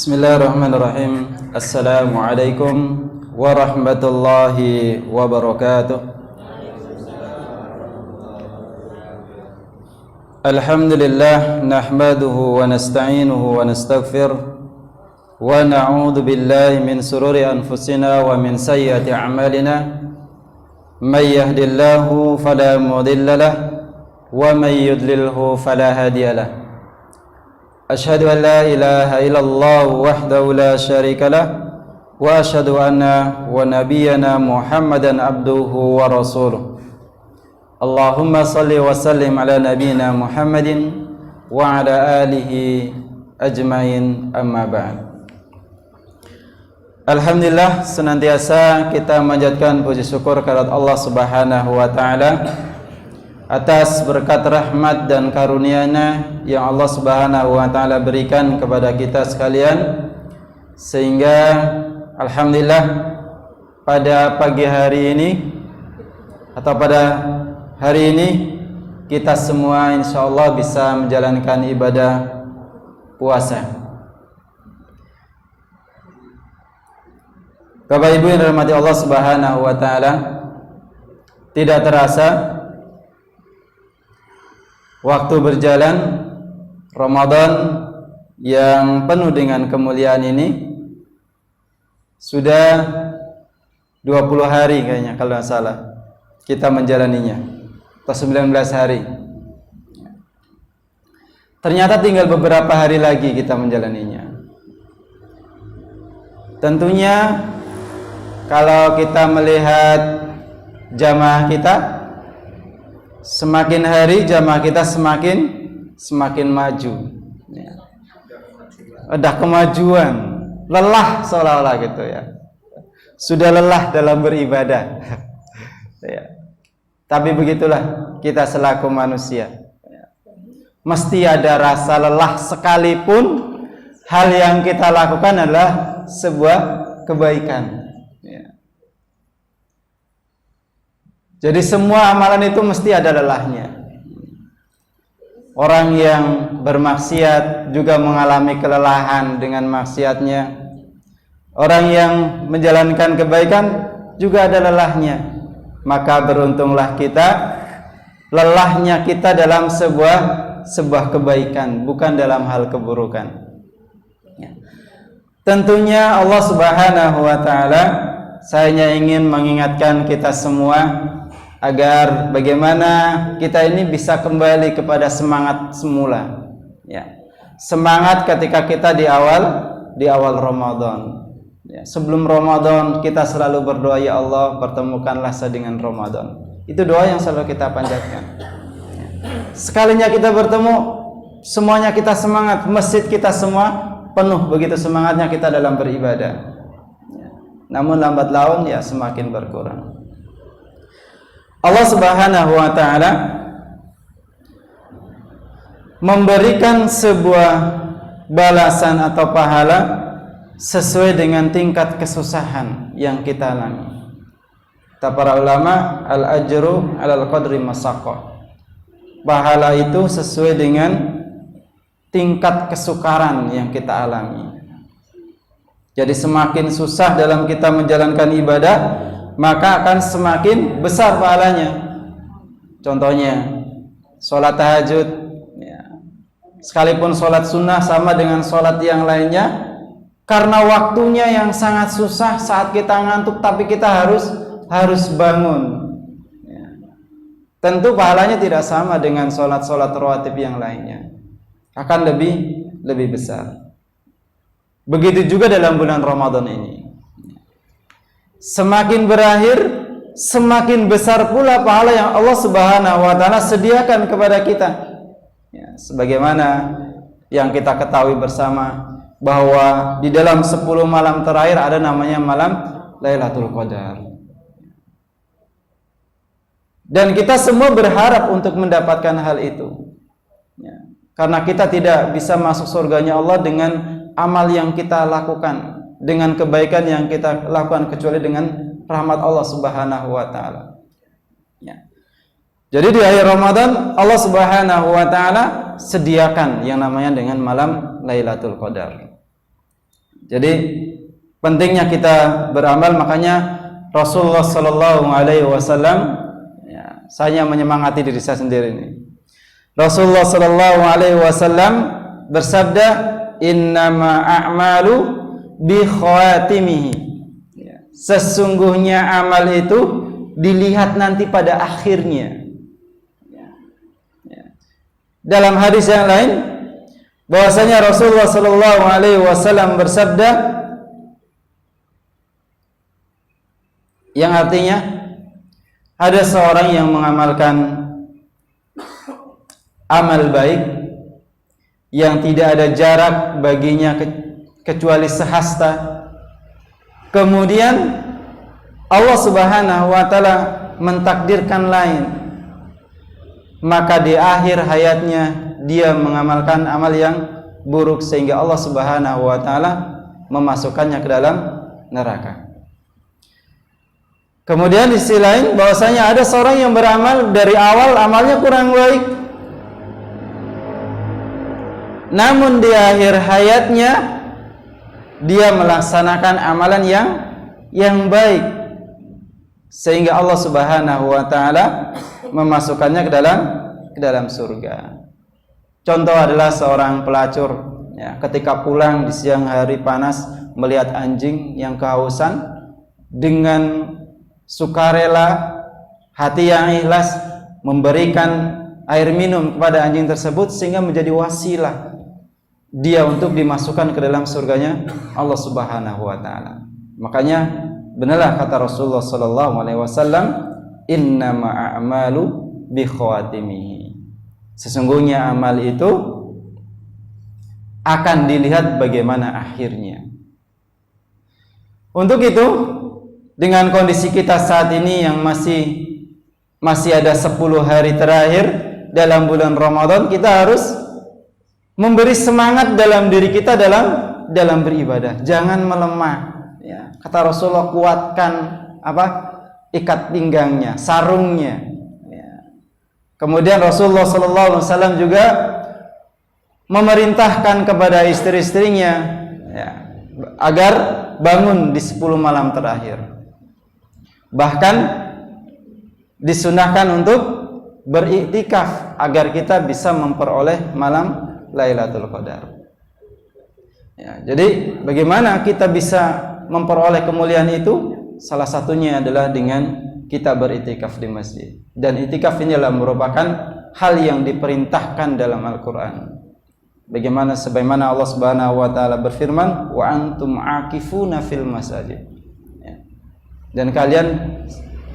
Bismillahirrahmanirrahim. Assalamualaikum warahmatullahi wabarakatuh. Alhamdulillah nahmaduhu wa nasta'inuhu wa nastaghfir wa na'udzu billahi min sururi anfusina wa min sayyiati a'malina. May yahdihillahu fala mudilla lahu wa may yudlilhu fala hadiya lahu. Asyhadu an la ilaha illallah wahdahu la syarika lah wa asyhadu anna wa nabiyyana Muhammadan abduhu wa rasuluh. Allahumma salli wa sallim ala nabiyyina Muhammadin wa ala alihi ajmain, amma ba'd. Alhamdulillah, senantiasa kita manjatkan puji syukur kehadirat Allah Subhanahu wa taala atas berkat rahmat dan karunia-Nya yang Allah Subhanahu wa taala berikan kepada kita sekalian, sehingga alhamdulillah pada pagi hari ini atau pada hari ini kita semua insyaallah bisa menjalankan ibadah puasa. Bapak Ibu yang dirahmati Allah Subhanahu wa taala, tidak terasa waktu berjalan, Ramadan yang penuh dengan kemuliaan ini sudah 20 hari kayaknya kalau tidak salah kita menjalaninya, atau 19 hari. Ternyata tinggal beberapa hari lagi kita menjalaninya. Tentunya kalau kita melihat jamaah kita, semakin hari jamaah kita semakin maju, ya. Ada kemajuan, lelah seolah-olah gitu ya. Sudah lelah dalam beribadah. Ya. Tapi begitulah kita selaku manusia. Ya. Mesti ada rasa lelah sekalipun hal yang kita lakukan adalah sebuah kebaikan. Jadi semua amalan itu mesti ada lelahnya. Orang yang bermaksiat juga mengalami kelelahan dengan maksiatnya. Orang yang menjalankan kebaikan juga ada lelahnya. Maka beruntunglah kita, lelahnya kita dalam sebuah kebaikan, bukan dalam hal keburukan. Tentunya Allah Subhanahu wa taala, saya hanya ingin mengingatkan kita semua agar bagaimana kita ini bisa kembali kepada semangat semula, ya. Semangat ketika kita di awal Ramadan, ya. Sebelum Ramadan kita selalu berdoa, ya Allah pertemukanlah saya dengan Ramadan. Itu doa yang selalu kita panjatkan, ya. Sekalinya kita bertemu, semuanya kita semangat, masjid kita semua penuh begitu semangatnya kita dalam beribadah, ya. Namun lambat laun ya semakin berkurang. Allah Subhanahu wa taala memberikan sebuah balasan atau pahala sesuai dengan tingkat kesusahan yang kita alami. Kata para ulama, al-ajru 'alal qadri masaqqah. Pahala itu sesuai dengan tingkat kesukaran yang kita alami. Jadi semakin susah dalam kita menjalankan ibadah, maka akan semakin besar pahalanya. Contohnya sholat tahajud, ya. Sekalipun sholat sunnah sama dengan sholat yang lainnya, karena waktunya yang sangat susah saat kita ngantuk, tapi kita harus bangun, ya. Tentu pahalanya tidak sama dengan sholat rawatib yang lainnya, akan lebih besar. Begitu juga dalam bulan Ramadan ini. Semakin berakhir, semakin besar pula pahala yang Allah Subhanahu wa taala sediakan kepada kita. Ya, sebagaimana yang kita ketahui bersama bahwa di dalam 10 malam terakhir ada namanya malam Lailatul Qadar. Dan kita semua berharap untuk mendapatkan hal itu. Ya, karena kita tidak bisa masuk surganya Allah dengan amal yang kita lakukan, dengan kebaikan yang kita lakukan, kecuali dengan rahmat Allah Subhanahu wa taala. Ya. Jadi di akhir Ramadan Allah Subhanahu wa taala sediakan yang namanya dengan malam Lailatul Qadar. Jadi pentingnya kita beramal, makanya Rasulullah Sallallahu Alaihi Wasallam, ya, saya menyemangati diri saya sendiri ini. Rasulullah Sallallahu Alaihi Wasallam bersabda, innama a'malu bi khawatimihi. Ya, sesungguhnya amal itu dilihat nanti pada akhirnya. Ya, ya. Dalam hadis yang lain bahwasanya Rasulullah Sallallahu Alaihi Wasallam bersabda, yang artinya ada seorang yang mengamalkan amal baik yang tidak ada jarak baginya kecuali sehasta. Kemudian Allah Subhanahu wa taala mentakdirkan lain, maka di akhir hayatnya dia mengamalkan amal yang buruk sehingga Allah Subhanahu wa taala memasukkannya ke dalam neraka. Kemudian di sisi lain bahwasanya ada seorang yang beramal dari awal amalnya kurang baik, namun di akhir hayatnya dia melaksanakan amalan yang baik sehingga Allah Subhanahu wa taala memasukkannya ke dalam surga. Contoh adalah seorang pelacur, ya, ketika pulang di siang hari panas melihat anjing yang kehausan, dengan sukarela, hati yang ikhlas memberikan air minum kepada anjing tersebut sehingga menjadi wasilah dia untuk dimasukkan ke dalam surganya Allah Subhanahu wa taala. Makanya benarlah kata Rasulullah sallallahu alaihi wasallam, innama a'malu bi khawatimihi. Sesungguhnya amal itu akan dilihat bagaimana akhirnya. Untuk itu, dengan kondisi kita saat ini yang masih ada 10 hari terakhir dalam bulan Ramadan, kita harus memberi semangat dalam diri kita dalam beribadah. Jangan melemah, ya. Kata Rasulullah, kuatkan ikat pinggangnya, sarungnya, ya. Kemudian Rasulullah SAW juga memerintahkan kepada istri-istrinya, ya, agar bangun di 10 malam terakhir. Bahkan disunahkan untuk beriktikaf agar kita bisa memperoleh malam Lailatul Qadar. Ya, jadi bagaimana kita bisa memperoleh kemuliaan itu? Salah satunya adalah dengan kita beriktikaf di masjid. Dan iktikaf ini adalah merupakan hal yang diperintahkan dalam Al-Qur'an. Sebagaimana Allah Subhanahu wa taala berfirman, wa antum akifuna fil masajid. Dan kalian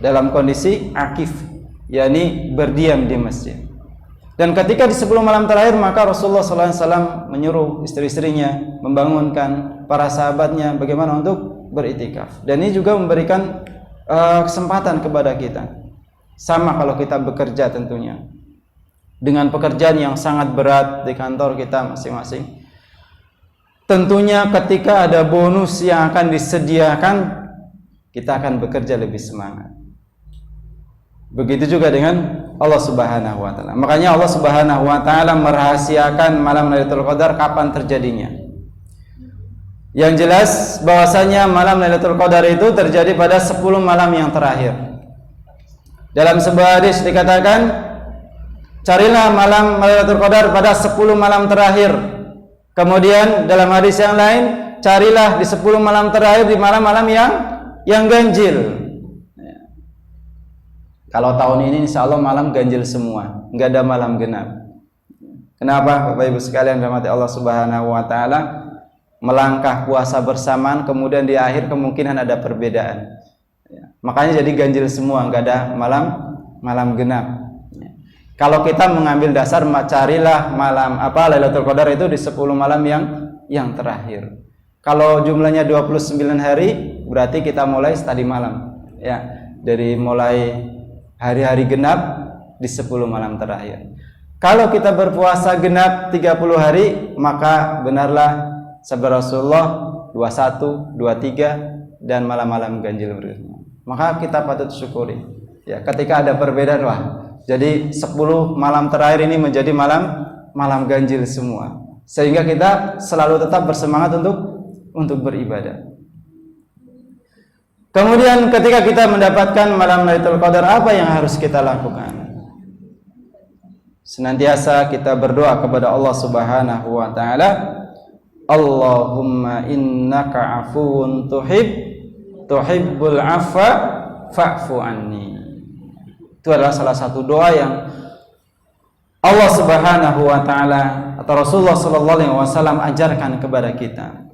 dalam kondisi akif, yakni berdiam di masjid. Dan ketika di 10 malam terakhir, maka Rasulullah SAW menyuruh istri-istrinya membangunkan para sahabatnya bagaimana untuk beriktikaf. Dan ini juga memberikan kesempatan kepada kita. Sama kalau kita bekerja tentunya, dengan pekerjaan yang sangat berat di kantor kita masing-masing, tentunya ketika ada bonus yang akan disediakan, kita akan bekerja lebih semangat. Begitu juga dengan Allah Subhanahu wa taala. Makanya Allah Subhanahu wa taala merahasiakan malam Lailatul Qadar kapan terjadinya. Yang jelas bahwasanya malam Lailatul Qadar itu terjadi pada 10 malam yang terakhir. Dalam sebuah hadis dikatakan, carilah malam Lailatul Qadar pada 10 malam terakhir. Kemudian dalam hadis yang lain, carilah di 10 malam terakhir di malam-malam yang ganjil. Kalau tahun ini insya Allah malam ganjil semua, nggak ada malam genap. Kenapa Bapak Ibu sekalian rahmati Allah Subhanahu wa taala? Melangkah puasa bersamaan, kemudian di akhir kemungkinan ada perbedaan. Makanya jadi ganjil semua, nggak ada malam genap. Kalau kita mengambil dasar, carilah malam Lailatul Qadar itu di 10 malam yang terakhir. Kalau jumlahnya 29 hari, berarti kita mulai tadi malam, ya, dari mulai hari-hari genap di 10 malam terakhir. Kalau kita berpuasa genap 30 hari, maka benarlah sabda Rasulullah 21, 23 dan malam-malam ganjil berikutnya. Maka kita patut syukuri. Ya, ketika ada perbedaan, jadi 10 malam terakhir ini menjadi malam ganjil semua. Sehingga kita selalu tetap bersemangat untuk untuk beribadah. Kemudian ketika kita mendapatkan malam Lailatul Qadar, apa yang harus kita lakukan? Senantiasa kita berdoa kepada Allah Subhanahu wa taala, Allahumma innaka afuwun tuhibbul afwa fa'fu anni. Itu adalah salah satu doa yang Allah Subhanahu wa taala atau Rasulullah sallallahu alaihi wasallam ajarkan kepada kita.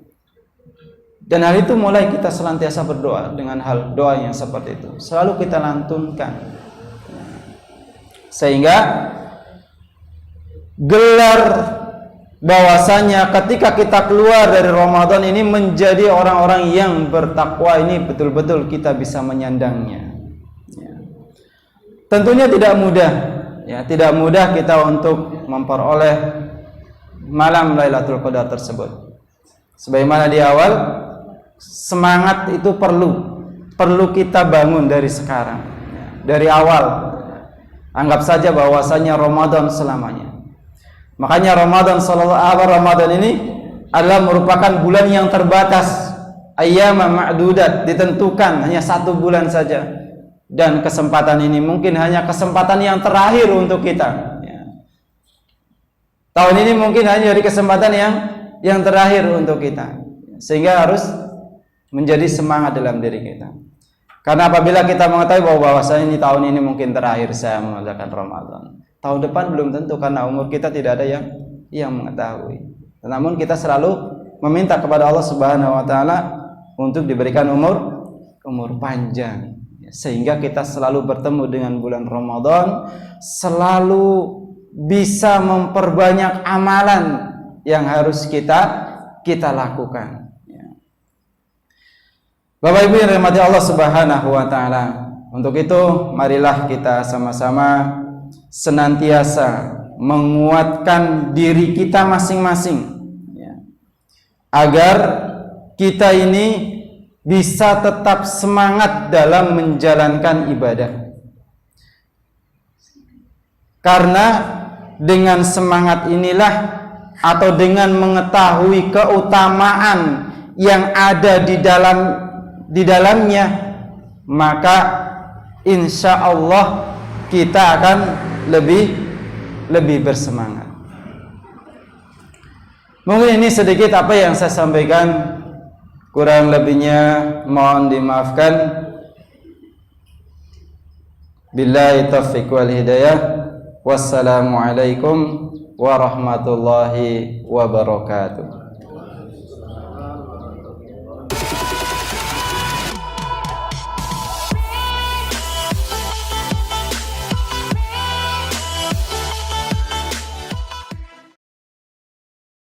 Dan hal itu mulai kita senantiasa berdoa dengan hal doa yang seperti itu. Selalu kita lantunkan. Sehingga gelar bahwasanya ketika kita keluar dari Ramadan ini menjadi orang-orang yang bertakwa ini betul-betul kita bisa menyandangnya. Ya. Tentunya tidak mudah, ya, tidak mudah kita untuk memperoleh malam Lailatul Qadar tersebut. Sebagaimana di awal, semangat itu perlu kita bangun dari sekarang, ya, dari awal. Anggap saja bahwasanya Ramadan selamanya. Makanya Ramadan ini adalah merupakan bulan yang terbatas, ayyama ma'dudat, ditentukan hanya 1 bulan saja, dan kesempatan ini mungkin hanya kesempatan yang terakhir untuk kita. Ya. Tahun ini mungkin hanya dari kesempatan yang terakhir untuk kita, sehingga harus menjadi semangat dalam diri kita. Karena apabila kita mengetahui bahwasanya ini tahun ini mungkin terakhir saya mengerjakan Ramadan, tahun depan belum tentu, karena umur kita tidak ada yang mengetahui. Namun kita selalu meminta kepada Allah Subhanahu wa taala untuk diberikan umur panjang, sehingga kita selalu bertemu dengan bulan Ramadan, selalu bisa memperbanyak amalan yang harus kita lakukan. Bapak Ibu yang dirahmati Allah Subhanahu wa taala, untuk itu marilah kita sama-sama senantiasa menguatkan diri kita masing-masing, ya, agar kita ini bisa tetap semangat dalam menjalankan ibadah. Karena dengan semangat inilah, atau dengan mengetahui keutamaan yang ada di dalamnya, maka insya Allah kita akan lebih bersemangat. Mungkin ini sedikit apa yang saya sampaikan, kurang lebihnya mohon dimaafkan. Billahi taufiq wal hidayah. Wassalamualaikum warahmatullahi wabarakatuh.